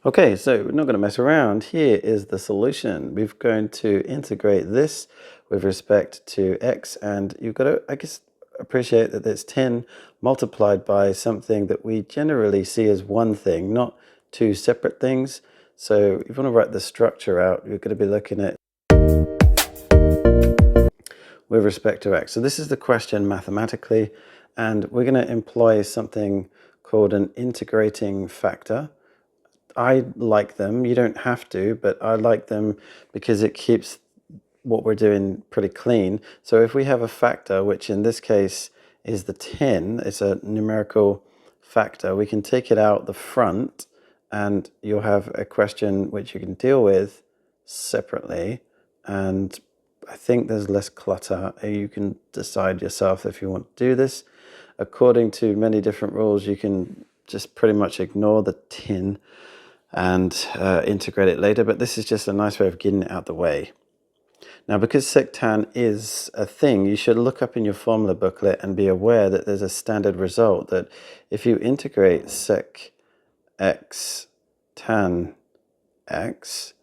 Okay, so we're not going to mess around. Here is the solution. We're going to integrate this with respect to x, and you've got to, I guess, appreciate that it's 10 multiplied by something that we generally see as one thing, not two separate things. So if you want to write the structure out, you're going to be looking at with respect to x. So this is the question mathematically, and we're going to employ something called an integrating factor. I like them. You don't have to, but I like them because it keeps what we're doing pretty clean. So if we have a factor, which in this case is the 10, it's a numerical factor, we can take it out the front and you'll have a question which you can deal with separately. And I think there's less clutter. You can decide yourself if you want to do this. According to many different rules, you can just pretty much ignore the 10 and integrate it later, but this is just a nice way of getting it out the way. Now, because sec_tan is a thing, you should look up in your formula booklet and be aware that there's a standard result that if you integrate sec x tan x,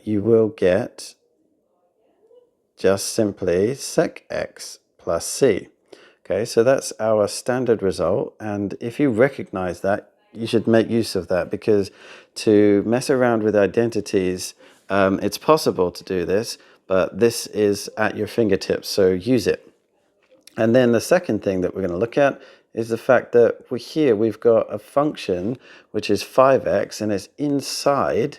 you will get just simply sec x plus c. Okay, so that's our standard result, and if you recognize that, you should make use of that, because to mess around with identities, it's possible to do this, but this is at your fingertips, so use it. And then the second thing that we're going to look at is the fact that we've got a function which is 5x, and it's inside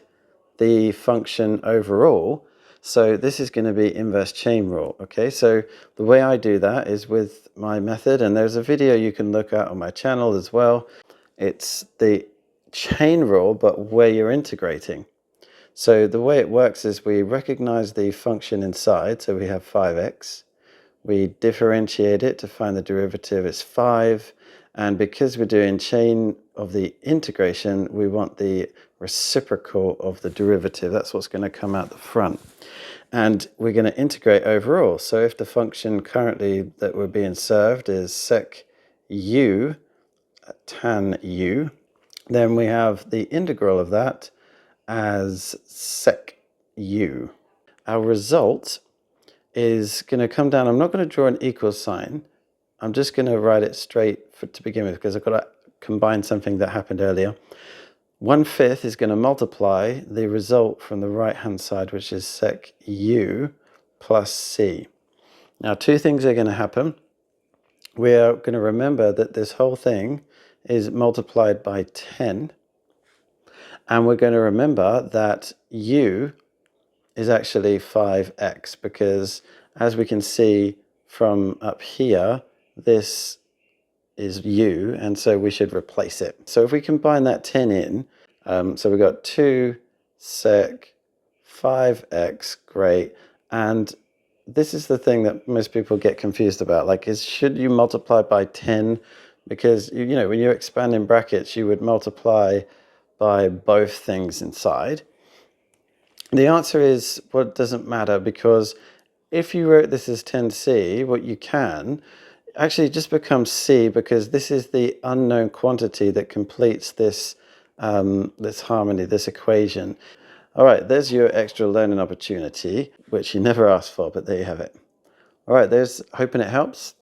the function overall. So this is going to be inverse chain rule. Okay, so the way I do that is with my method, and there's a video you can look at on my channel as well. It's the chain rule, but where you're integrating. So the way it works is we recognize the function inside, so we have 5x. We differentiate it to find the derivative is 5. And because we're doing chain of the integration, we want the reciprocal of the derivative. That's what's going to come out the front. And we're going to integrate overall. So if the function currently that we're being served is sec u tan u, then we have the integral of that as sec u. Our result is going to come down. I'm not going to draw an equal sign. I'm just going to write it straight to begin with, because I've got to combine something that happened earlier. 1/5 is going to multiply the result from the right hand side, which is sec u plus c. Now, two things are going to happen. We are going to remember that this whole thing is multiplied by 10. And we're going to remember that u is actually 5x, because as we can see from up here, this is u, and so we should replace it. So if we combine that 10 in, so we've got 2 sec 5x, great. And this is the thing that most people get confused about, like, should you multiply by 10? Because, you know, when you expand in brackets, you would multiply by both things inside. The answer is, well, it doesn't matter, because if you wrote this as 10c, what you can actually just become c, because this is the unknown quantity that completes this this harmony, this equation. All right, there's your extra learning opportunity, which you never asked for, but there you have it. All right, hoping it helps.